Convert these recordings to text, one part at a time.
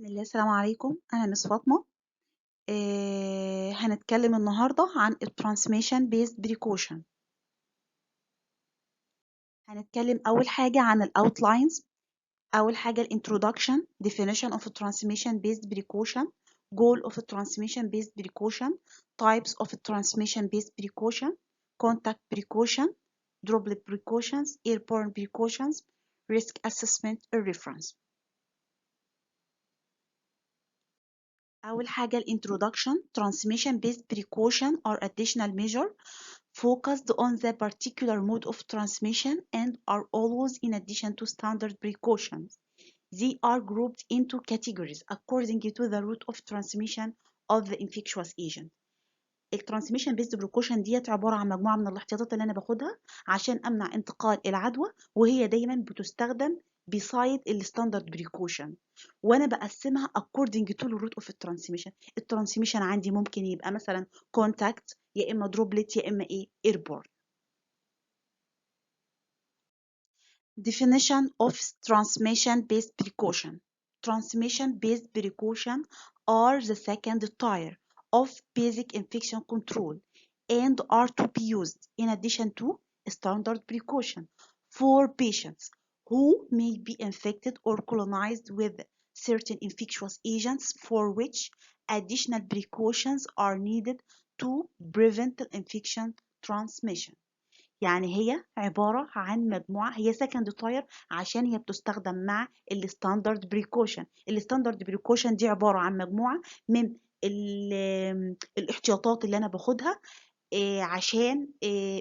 بسم الله، السلام عليكم. أنا مس فاطمة. هنتكلم النهاردة عن الترانسميشن بيست بريكوشن. هنتكلم أول حاجة عن الأوتلاينز. أول حاجة الانترودكشن، definition of transmission based precaution, goal of transmission based precaution, types of transmission based precaution, contact precaution, droplet precautions, airborne precautions, risk assessment and reference. أول حاجة الانترودكشن transmission based precaution or additional measure focused on the particular mode of transmission and are always in addition to standard precautions. They are grouped into categories according to the route of transmission of the infectious agent. الترانسميشن بيست بريكوشن ديت عباره عن مجموعه من الاحتياطات اللي انا باخدها عشان امنع انتقال العدوى، وهي دايما بتستخدم بسايد الستاندرد بريكوشن، وانا بقسمها according to the route of الترانسميشن. الترانسميشن عندي ممكن يبقى مثلا كونتاكت، يا اما دروبلت، يا اما ايربورن. Definition of transmission based precaution. Transmission based precaution are the second tier of basic infection control and are to be used in addition to standard precaution for patients who may be infected or colonized with certain infectious agents for which additional precautions are needed to prevent the infection transmission. يعني هي عبارة عن مجموعة، هي second tier عشان هي بتستخدم مع الستاندرد بريكوشن. الستاندرد بريكوشن دي عبارة عن مجموعة من الاحتياطات اللي أنا باخدها عشان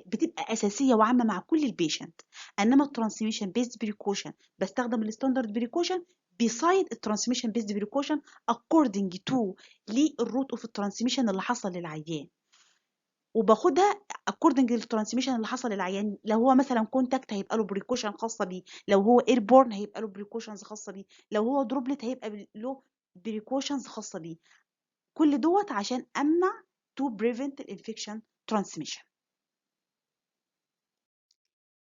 بتبقى أساسية وعامة مع كل البيشنت. إنما الترانسميشن بيست بريكوشن بستخدم الستاندرد بريكوشن beside الترانسميشن بيست بريكوشن according to للروت اوف الترانسميشن اللي حصل للعيان، وباخدها according للترانسميشن اللي حصل للعيان. لو هو مثلا كونتاكت هيبقى له بريكوشن خاصه بيه، لو هو ايربورن هيبقى له بريكوشنز خاصه بيه، لو هو دروبلت هيبقى له بريكوشنز خاصه بيه. كل دوت عشان امنع to prevent الانفكشن transmission.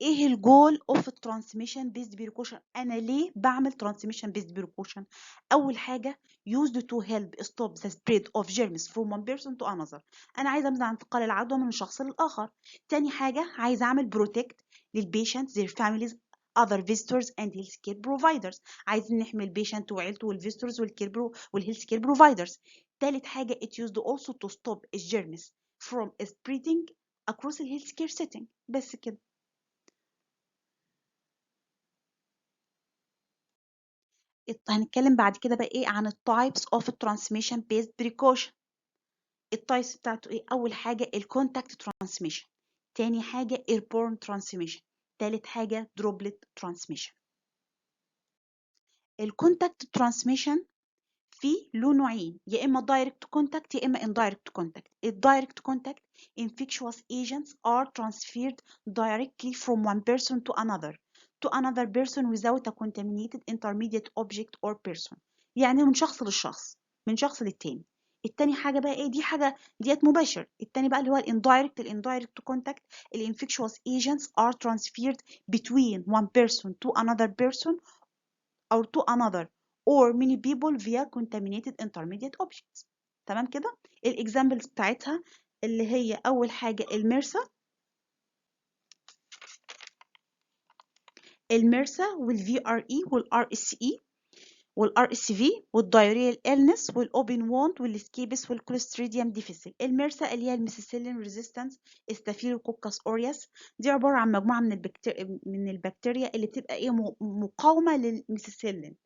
ايه الجول اوف الترانسميشن بيست بريكوشن؟ انا ليه بعمل ترانسميشن بيست بريكوشن؟ اول حاجه used to help stop the spread of germs from one person to another. انا عايزه امنع انتقال العدوى من شخص للاخر. تاني حاجه عايزه اعمل protect للبيشنت their families other visitors and healthcare providers. عايزين نحمي البيشنت وعيلته والفيزيتورز والهيلث كير بروفايدرز. تالت حاجه it used also to stop germs from spreading across the healthcare setting. بس كده. هنتكلم بعد كده بقى ايه عن التايبس اوف الترانسميشن بيست بريكوشن. التايبس بتاعته ايه؟ اول حاجه الكونتاكت ترانسميشن، تاني حاجه ايربورن ترانسميشن، تالت حاجه دروبلت ترانسميشن. الكونتاكت ترانسميشن في له نوعين، يا اما دايركت كونتاكت يا اما اندايركت كونتاكت. الدايركت كونتاكت infectious agents are transferred directly from one person to another person without a contaminated intermediate object or person. يعني من شخص للشخص، من شخص للتاني. التاني حاجة بقى ايه؟ دي حاجة ديت مباشر. التاني بقى اللي هو الاندايركت كونتاكت. الانفكشوس agents are transferred between one person to another person or to another or many people via contaminated intermediate objects. تمام كده؟ الاكزامبلز بتاعتها اللي هي اول حاجة المرسى والفي ار اي والار اس اي والار اس في والدايريال النس والاوبن ووند والسكيبس والكلوستريديوم ديفيسيل. المرسى اللي هي الميسيسيلين ريزيستنس ستافيلوكوكس اوريوس، دي عباره عن مجموعه من البكتيريا اللي بتبقى ايه مقاومه للميسيسيلين،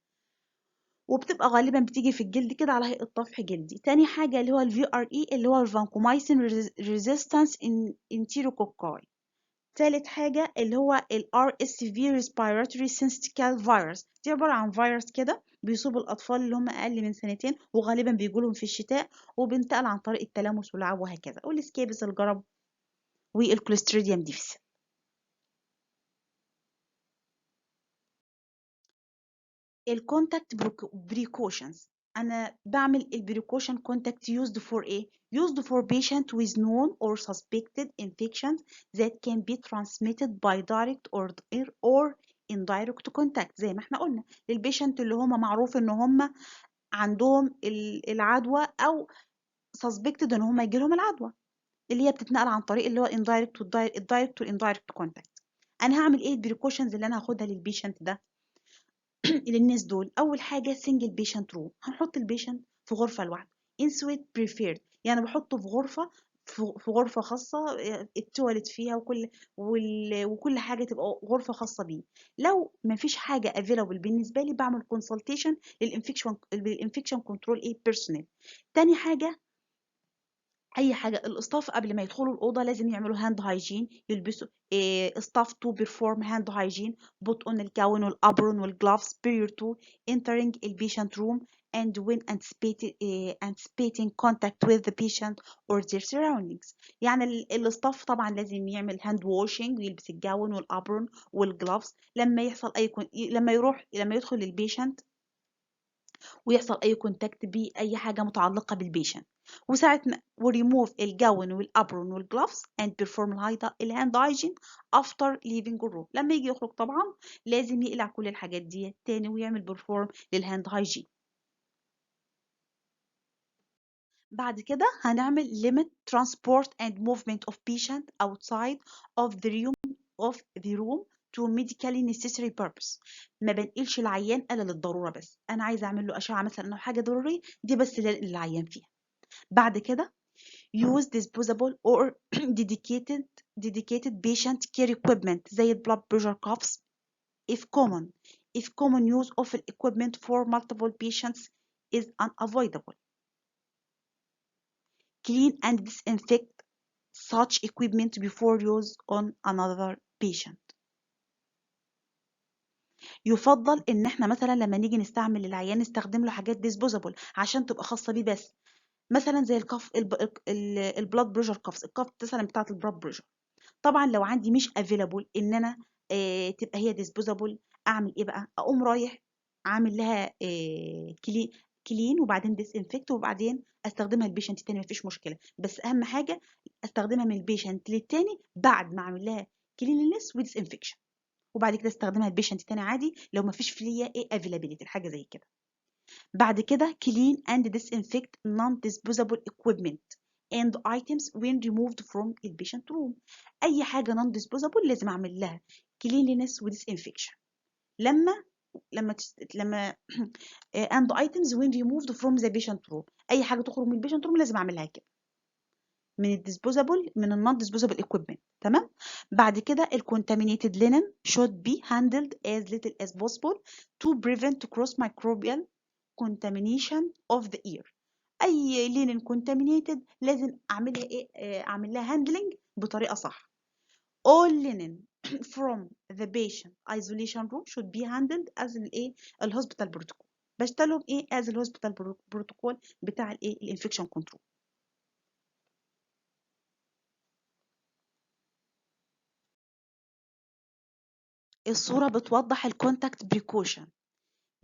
وبتبقى غالبا بتيجي في الجلد كده على هيئه طفح جلدي. تاني حاجه اللي هو الفي ار اي اللي هو الفانكومايسين ريزيستنس انتيروكوكاي. تالت حاجة اللي هو ال RSV Respiratory Syncytial Virus، دي عبارة عن فيروس كده بيصيب الأطفال اللي هم أقل من سنتين، وغالبا بيجولهم في الشتاء وبينتقل عن طريق التلامس واللعاب وهكذا. والسكيبس الجرب والكلوستريديوم ديفيسيل. الكونتاكت بريكوشنز، أنا بعمل البريكوشن كونتاكت used for إيه؟ used for patient with known or suspected infections that can be transmitted by direct or indirect contact. زي ما احنا قلنا للبيشنت اللي هم معروف ان هم عندهم العدوى او suspected ان هم يجي لهم العدوى، اللي هي بتتنقل عن طريق اللي هو indirect والdirect والindirect contact. انا هعمل ايه البريكوشنز اللي انا هاخدها للبيشنت ده للناس دول؟ اول حاجه single patient room، هنحط البيشنت في غرفه لوحده. in suite preferred، يعني بحطه في غرفه، في غرفه خاصه التواليت فيها وكل حاجه تبقى غرفه خاصه بيه. لو مفيش حاجه available بالنسبه لي بعمل consultation للانفكشن كنترول ايه بيرسونال. تاني حاجه، اي حاجه الاستاف قبل ما يدخلوا الاوضه لازم يعملوا هاند هايجين، يلبسوا staff to perform hand hygiene put on الجاون والابرون والجلافز prior to entering the patient room and when anticipating contact with the patient or their surroundings. يعني الاستاف طبعا لازم يعمل هاند واشنج ويلبس الجاون والابرون والجلافز لما يحصل لما يدخل البيشنت ويحصل اي كونتاكت باي حاجه متعلقه بالبيشنت. وساعه ما وريموف الجاون والابرون والجلافز and perform الهاند هايجين after leaving الروم. لما يجي يخرج طبعا لازم يقلع كل الحاجات دي تاني ويعمل perform للهاند هايجين. بعد كده هنعمل limit transport and movement of patient outside of the room to medically necessary purpose. ما بنقلش العيان الا للضروره بس، انا عايزه اعمل له اشعه مثلا او حاجه ضروريه دي بس اللي العيان فيها. بعد كده use disposable or dedicated patient care equipment زي blood pressure cuffs if common use of equipment for multiple patients is unavoidable. Clean and disinfect such equipment before use on another patient. يفضل ان احنا مثلا لما نيجي نستعمل العيان نستخدم له حاجات ديسبوزابل عشان تبقى خاصه بيه بس، مثلا زي الكف البلاد بريشر كفس، الكف مثلا بتاعه البلاد بريشر. طبعا لو عندي مش افيلابل ان انا تبقى هي ديسبوزابل، اعمل ايه بقى؟ اقوم رايح عامل لها كلين وبعدين ديسانفكت وبعدين استخدمها البيشنت تاني مفيش مشكله، بس اهم حاجه استخدمها من البيشنت للتاني بعد ما اعمل لها كلينلس وديسانفكشن، وبعد كده استخدمها البيشنت تاني عادي لو مفيش فيها ايه افيلابيلتي الحاجه زي كده. بعد كده clean and disinfect non-disposable equipment and items when removed from the patient room. اي حاجه non-disposable لازم اعمل لها cleanliness و disinfection لما and items when removed from the patient room. اي حاجه تخرج من البيشنت روم لازم اعملها كده من الديسبوزابل من النون ديسبوزابل equipment. تمام. بعد كده الcontaminated linen should be handled as little as possible to prevent cross microbial contamination of the ear. اي linen contaminated لازم اعملها ايه اعمل لها handling بطريقه صح. all linen from the patient isolation room should be handled as الايه الهوسبيتال بروتوكول، بشتغلهم ايه as الهوسبيتال بروتوكول بتاع الايه الانفكشن كنترول. الصورة بتوضح الكونتاكت بريكوشن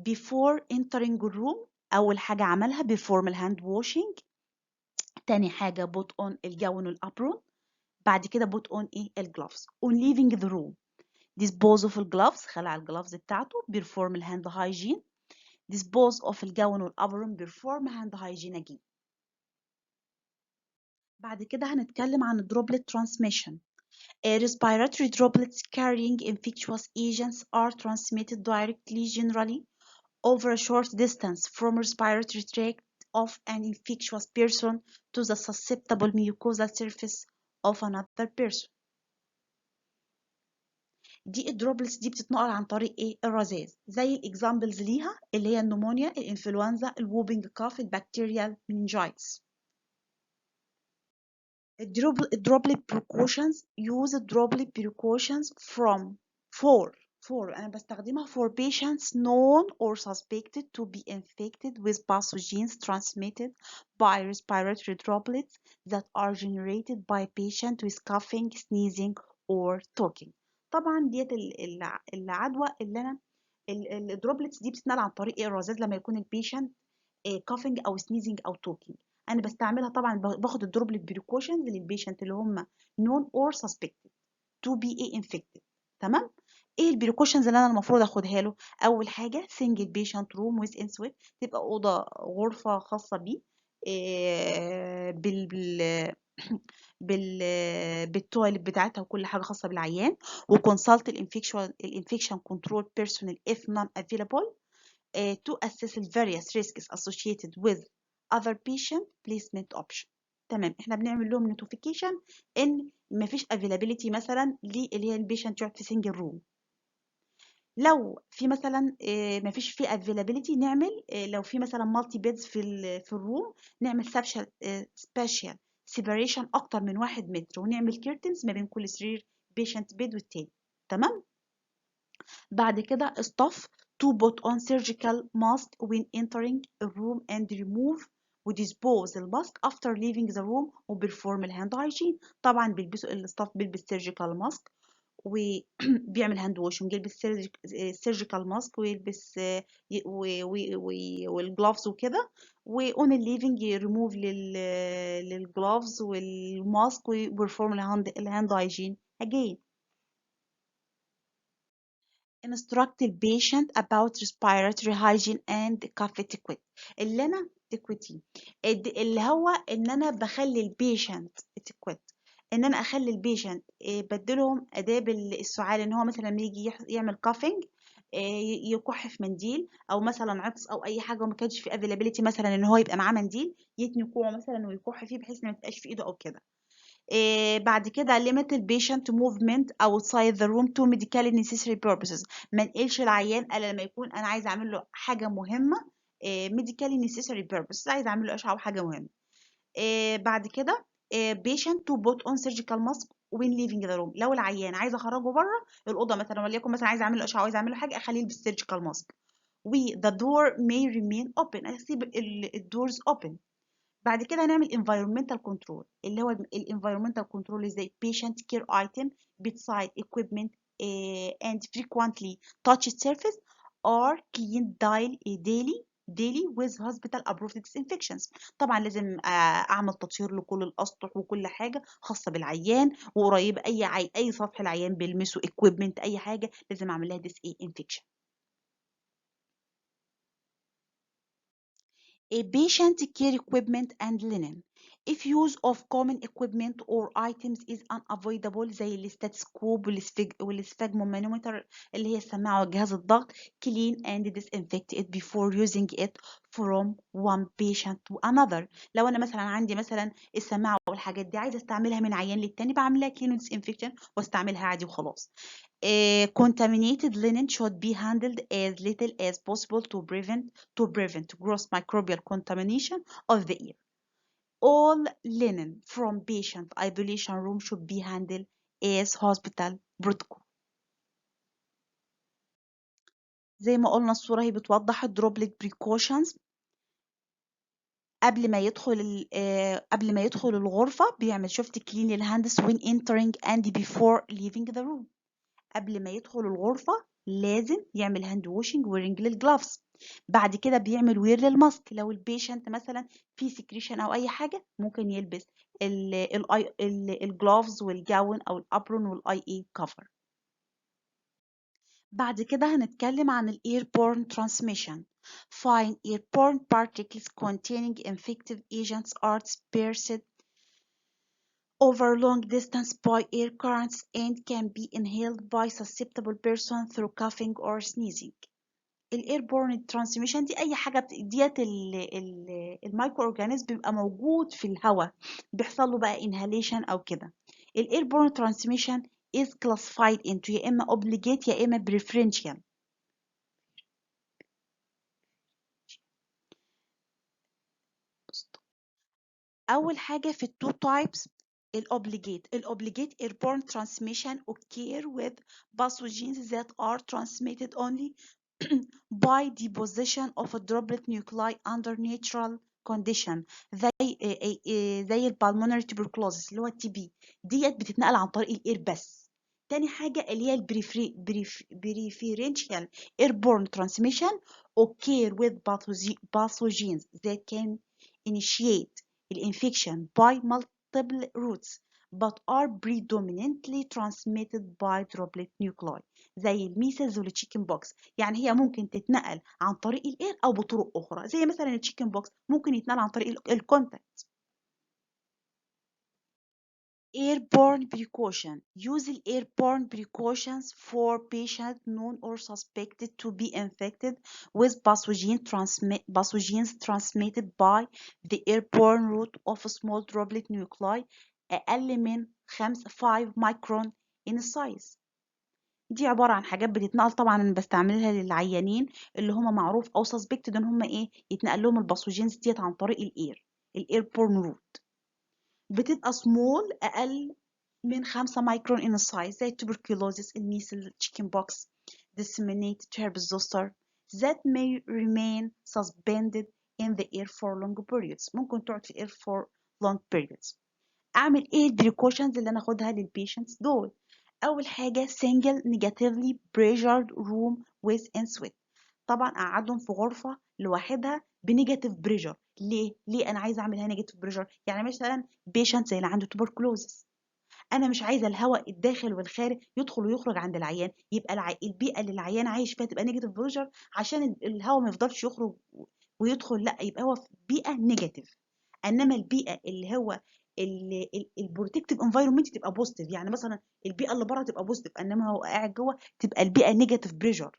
before entering the room. أول حاجة عملها perform الهاند washing، تاني حاجة put on الجاون والأبرون، بعد كده put on إيه الجلافز. on leaving the room dispose of الجلافز، خلع الجلافز بتاعته، perform الهاند hygiene، dispose of الجاون والأبرون، perform hand hygiene again. بعد كده هنتكلم عن droplet transmission. Respiratory droplets carrying infectious agents are transmitted directly generally over a short distance from respiratory tract of an infectious person to the susceptible mucosal surface of another person. دي الدروبلتس دي بتتنقل عن طريق ايه الرذاذ، زي الاكزامبلز ليها اللي هي النمونيا، الانفلونزا، الووبنج كاف، البكتيريال مننجايتس. الدروبلت precautions use droplet precautions for أنا بستخدمها for patients known or suspected to be infected with pathogens transmitted by respiratory droplets that are generated by patient with coughing, sneezing or talking. طبعا ديت العدوى اللي أنا الدروبلتس دي بتتنقل عن طريق الرذاذ لما يكون البيشنت coughing أو sneezing أو talking. انا بستعملها طبعا باخد الدروبلت بريكوشنز للبيشنت اللي هم known or suspected to be infected. تمام. ايه البريكوشنز اللي انا المفروض اخدها له؟ اول حاجه single patient room with insert، تبقى اوضه غرفه خاصه بيه بال بال بالتواليت بتاعتها وكل حاجه خاصه بالعيان، وكونسلت الانفكشن كنترول بيرسونال if non available to assess the various risks associated with other patient placement option. تمام، احنا بنعمل لهم notification ان مفيش availability مثلا اللي هي البيشنت يقعد في single room. لو في مثلا مفيش في availability نعمل لو في مثلا multi beds في الروم نعمل special separation اكتر من 1 متر، ونعمل curtains ما بين كل سرير patient bed والتاني. تمام. بعد كده staff to put on surgical mask when entering a room and remove وdispose الماسك after leaving the room وperform الهاند hygiene. طبعا بيلبسوا الستاف بيلبس surgical mask وبيعمل هاند واشنج، يلبس سيرجيكال ماسك ويلبس والجلافز وكده، واون الليفنج يريموف للجلافز والماسك ويبرفورم الهاند هايجين again. instruct the patient about respiratory hygiene and cough etiquette. اللي انا etiquette اللي هو ان انا بخلي البيشنت etiquette ان انا اخلي البيشنت بدلهم اداب السعال، ان هو مثلا لما يجي يعمل كافينج يكح في منديل، او مثلا عطس او اي حاجه وما كانش في افيلابيلتي مثلا ان هو يبقى معاه منديل يتني كوعه مثلا ويكح فيه بحيث ان ما تبقاش في ايده او كده. بعد كده limit the patient movement outside the room to medically necessary purposes. ما نقلش العيان الا لما يكون انا عايزه اعمل له حاجه مهمه medically necessary purposes، عايزه اعمل له اشعه وحاجه مهمه. بعد كده patient to put on surgical mask when leaving the room. لو العيان عايزه اخرجه بره الاوضه مثلا، وليكن مثلا عايزه اعمل له اشعه وعايزه اعمل له حاجه، اخليه يلبس surgical mask. the door may remain open، اسيب الدورز open. بعد كده هنعمل environmental control اللي هو environmental control ازاي patient care item bedside equipment and frequently touched surface are cleaned daily with hospital approved disinfections. طبعا لازم اعمل تطهير لكل الاسطح وكل حاجه خاصه بالعيان وقريبه اي سطح العيان بيلمسه equipment اي حاجه لازم اعمل لها disinfection. A patient care equipment and linen. If use of common equipment or items is unavoidable زي الستاتسكوب والسفاجمومانومتر اللي هي السماعة وجهاز الضغط clean and disinfect it before using it from one patient to another. لو أنا مثلا عندي مثلا السماعة والحاجات دي عايزة استعملها من عيان للتاني بعملها clean and disinfection واستعملها عادي وخلاص. Contaminated linen should be handled as little as possible to prevent gross microbial contamination of the ear. All linen from patient isolation room should be handled as hospital protocol. زي ما قلنا الصورة هي بتوضح الدروبلت precautions. قبل ما يدخل الغرفة بيعمل شفت clean الهاندس when entering and before leaving the room. قبل ما يدخل الغرفة لازم يعمل هاند واشنج ويرنج للجلافز. بعد كده بيعمل وير للماسك. لو البيشنت مثلا في سكريشن او اي حاجه ممكن يلبس الجلافز والجاون او الابرون والاي اي كفر. بعد كده هنتكلم عن ال airborne transmission. Fine airborne particles containing infective agents are dispersed over long distance by air currents and can be inhaled by susceptible person through coughing or sneezing. الايربورن ترانسميشن دي اي حاجه ديت المايكرو اورجانيزم بيبقى موجود في الهواء بيحصل له بقى انهاليشن او كده. الايربورن ترانسميشن is classified into يا اما obligate يا اما preferential. اول حاجه في التو تايبس الاوبليجيت airborne transmission occur with pathogens that are transmitted only by deposition of a droplet nuclei under natural condition زي البالمونري tuberculosis اللي هو التي بي ديت بتتنقل عن طريق الاير بس. تاني حاجة اللي هي preferential airborne transmission occur with pathogens that can initiate the infection by multiple routes but are predominantly transmitted by droplet nuclei زي الميسلز والتشيكن بوكس. يعني هي ممكن تتنقل عن طريق الاير او بطرق اخرى، زي مثلا التشيكن بوكس ممكن يتنقل عن طريق الكونتاكت. Airborne precaution. Use airborne precautions for patients known or suspected to be infected with pathogens transmitted by the airborne route of small droplet nuclei أقل من 5 micron in size. دي عبارة عن حاجات بتتنقل، طبعا أنا بستعملها للعيانين اللي هم معروف أو suspected إن هم إيه يتنقل لهم الباثوجينز ديت عن طريق الايربورن روت. بتبقى small أقل من 5 مايكرون in size زي tuberculosis, الميسل, chicken pox, disseminated herpes zoster that may remain suspended in the air for long periods. ممكن تقعد في air for long periods. أعمل إيه البريكوشنز اللي أنا أخدها للبيشنتس دول؟ أول حاجة single negatively pressured room with sweat. طبعا أقعدهم في غرفة لوحدها بنيجاتيف بريشر. ليه أنا عايزة أعملها نيجاتيف بريشر؟ يعني مثلا بيشنت زي اللي عنده tuberculosis، انا مش عايزه الهواء الداخل والخارج يدخل ويخرج عند العيان، يبقى البيئه اللي العيان عايش فيها تبقى نيجاتيف بريشر عشان الهواء ما يفضلش يخرج ويدخل، لا يبقى هو في بيئه نيجاتيف. انما البيئه اللي هو البروتكتيف انفايرمنت تبقى بوزيتيف، يعني مثلا البيئه اللي بره تبقى بوزيتيف انما هو قاعد جوه تبقى البيئه نيجاتيف بريشر.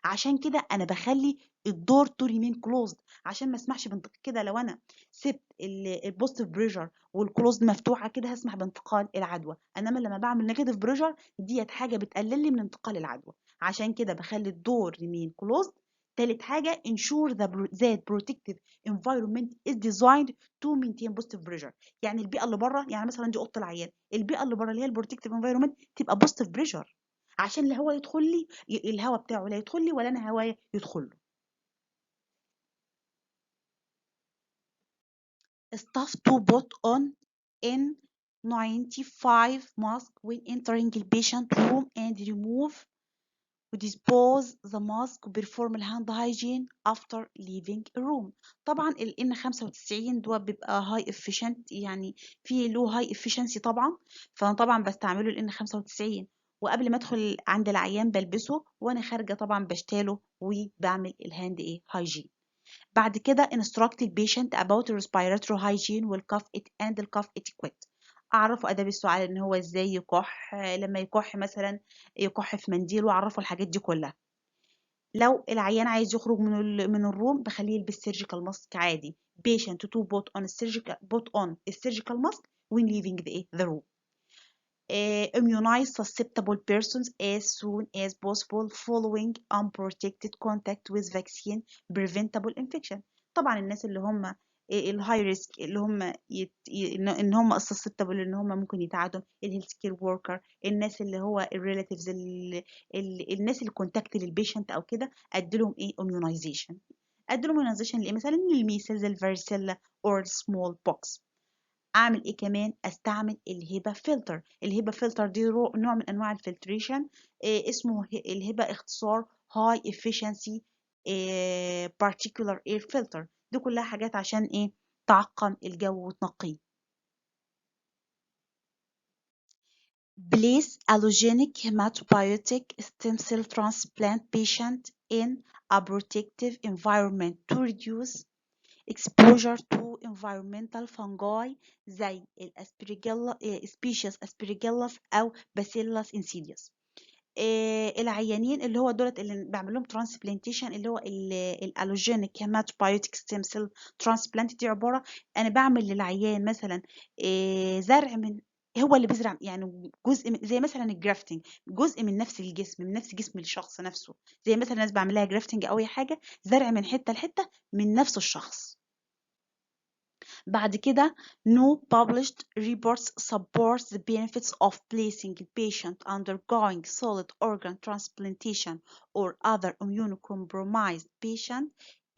عشان كده انا بخلي الدور تو ريمين كلوزد عشان ما اسمحش كده. لو انا سبت البوزيتيف بريشر والكلوزد مفتوحه كده هسمح بانتقال العدوى، انما لما بعمل نيجاتيف بريشر ديت حاجه بتقلل لي من انتقال العدوى. عشان كده بخلي الدور ريمين كلوزد. تالت حاجه ensure that protective environment is designed to maintain positive pressure. يعني البيئه اللي بره، يعني مثلا دي اوضه العيان، البيئه اللي بره اللي هي البروتكتيف environment تبقى positive pressure عشان الهواء يدخل لي، الهواء بتاعه لا يدخل لي ولا انا هواء يدخل له. Staff to put on N95 mask when entering the patient room and remove dispose the mask perform hand hygiene after leaving a room. طبعا ال N95 ده بيبقى high efficient، يعني فيه له high efficiency طبعا، فانا طبعا بستعمله ال N95 وقبل ما ادخل عند العيان بلبسه وانا خارجه طبعا بشتاله وبعمل الهاند ايه hygiene. بعد كده instruct the patient about respiratory hygiene والcough and the cough etiquette. اعرفه اداب السؤال ان هو ازاي يكح، لما يكح مثلا يكح في منديل، واعرفه الحاجات دي كلها. لو العيان عايز يخرج من الروم بخليه يلبس سيرجيكال ماسك عادي. patient to put on السيرجيكال ماسك when leaving the room. Immunize susceptible persons as soon as possible following unprotected contact with vaccine preventable infection. طبعا الناس اللي هم الهاي ريسك اللي هم ان هم susceptible ان هم ممكن يتعادوا، الهيلث كير وركر، الناس اللي هو الريلاتيفز، الناس اللي كونتاكت للبيشنت او كده اديلهم ايه immunization. اديلهم immunization ليه؟ مثلا للميسلز، الفاريسيلا اور سمول بوكس. اعمل ايه كمان؟ استعمل الهبه فلتر. الهبه فلتر دي نوع من انواع الفلتريشن، اسمه الهبه اختصار هاي efficiency particular air filter. دي كلها حاجات عشان ايه؟ تعقم الجو وتنقيه. Place allogenic hematopoietic stem cell transplant patient in a protective environment to reduce exposure to environmental fungi زي الاسبرجيلا species aspergillus او bacillus insidious. العيانين اللي هو دولت اللي بعمل لهم ترانسبلانتيشن اللي هو الالوجينيك هيماتوبايوتيك ستيم سيل ترانسبلانت. دي عباره انا بعمل للعيان مثلا زرع من، هو اللي بيزرع يعني جزء من زي مثلا الجرافتنج، جزء من نفس الجسم، من نفس جسم الشخص نفسه، زي مثلا ناس بعمل لها جرافتنج او اي حاجه، زرع من حته لحته من نفس الشخص. بعد كده no published reports support the benefits of placing a patient undergoing solid organ transplantation or other immunocompromised patient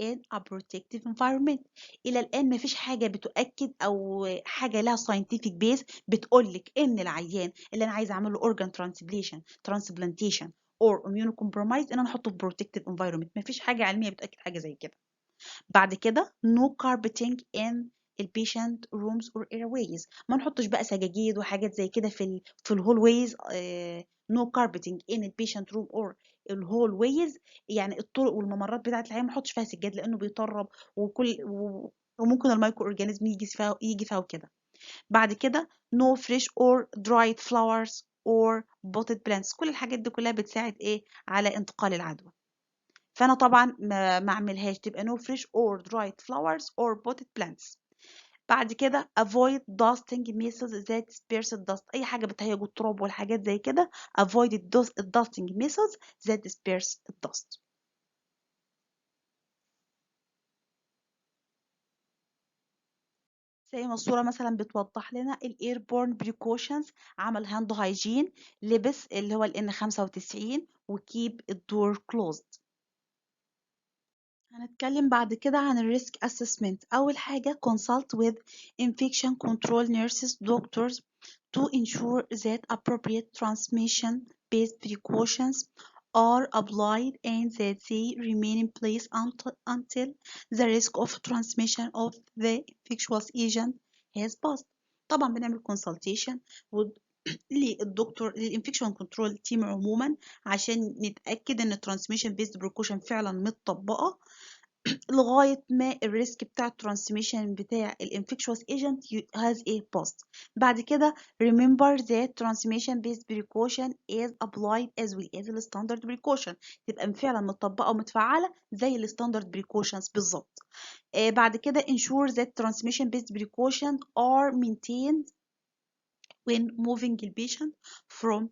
in a protective environment. إلى الآن مفيش حاجة بتؤكد أو حاجة لها scientific base بتقولك إن العيان اللي أنا عايزة أعمله organ transplantation or immunocompromised إن أنا أحطه في protective environment. مفيش حاجة علمية بتأكد حاجة زي كده. بعد كده no carpeting in البيشنت rooms or airways. ما نحطش بقى سجاجيد وحاجات زي كده في الهولويز. no carpeting in البيشنت روم or الهولويز، يعني الطرق والممرات بتاعة العيان ما نحطش فيها سجاد لأنه بيطرب وممكن المايكرو اورجانيزم يجي فيها وكده. بعد كده no fresh or dried flowers or potted plants. كل الحاجات دي كلها بتساعد ايه على انتقال العدوى. فانا طبعا ما اعملهاش، تبقى no fresh or dried flowers or potted plants. بعد كده avoid dusting methods that disperse dust. اي حاجه بتهيج التراب والحاجات زي كده avoid dusting methods that disperse dust. زي ما الصورة مثلا بتوضح لنا ال airborne precautions. عمل hand hygiene، لبس اللي هو ال N95 و keep الدور closed. هنتكلم بعد كده عن ال risk assessment. أول حاجة consult with infection control nurses doctors to ensure that appropriate transmission-based precautions are applied and that they remain in place until the risk of transmission of the infectious agent has passed. طبعا بنعمل consultation للدكتور للانفكشن كنترول تيم عموما عشان نتأكد ان الترانسميشن بيست بريكوشن فعلا متطبقة لغاية ما الريسك بتاع الترانسميشن بتاع الانفكشوس ايجنت has a post. بعد كده remember that transmission based precaution is applied as well as the standard precaution. تبقى فعلا متطبقة ومتفعلة زي الستاندرد precautions بالظبط. بعد كده ensure that transmission based precautions are maintained when moving the patient from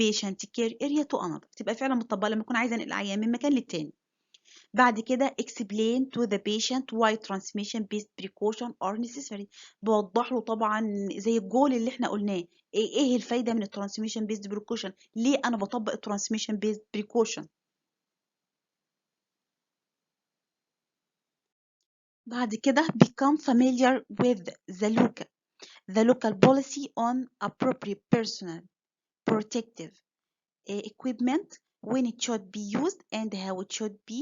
patient care area to another. تبقى فعلا متطبقة لما أكون عايزة أنقل العيان من مكان للتاني. بعد كده explain to the patient why transmission based precaution are necessary. بوضح له طبعا زي الجول اللي احنا قلناه ايه الفايدة من الترانسميشن based precaution، ليه انا بطبق الترانسميشن based precaution. بعد كده become familiar with the local policy on appropriate personal protective equipment when it should be used and how it should be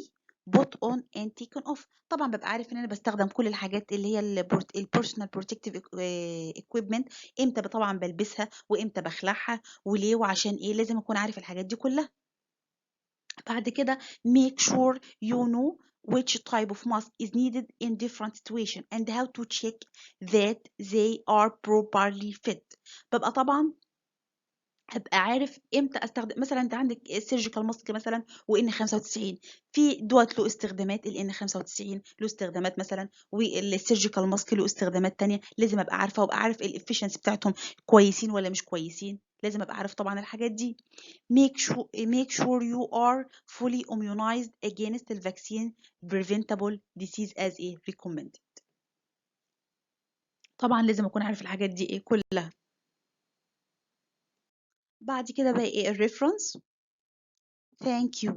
put on and taken off. طبعا ببقى عارف ان انا بستخدم كل الحاجات اللي هي البيرسونال بروتكتيف equipment، امتى طبعا بلبسها وامتى بخلعها وليه وعشان ايه، لازم اكون عارف الحاجات دي كلها. بعد كده make sure you know which type of mask is needed in different situation and how to check that they are properly fit. ببقى طبعا هبقى عارف امتى استخدم. مثلا انت عندك السيرجيكال ماسك مثلا وان 95، في دوت له استخدامات، الان 95 له استخدامات مثلا، والسيرجيكال ماسك له استخدامات تانية. لازم ابقى عارفه وابقى عارف الافشنسي بتاعتهم كويسين ولا مش كويسين، لازم ابقى عارف طبعا الحاجات دي. make sure you are fully immunized against the vaccine preventable disease as a recommended. طبعا لازم اكون عارف الحاجات دي ايه كلها. بعد كده بقى ايه الريفرنس. Thank you.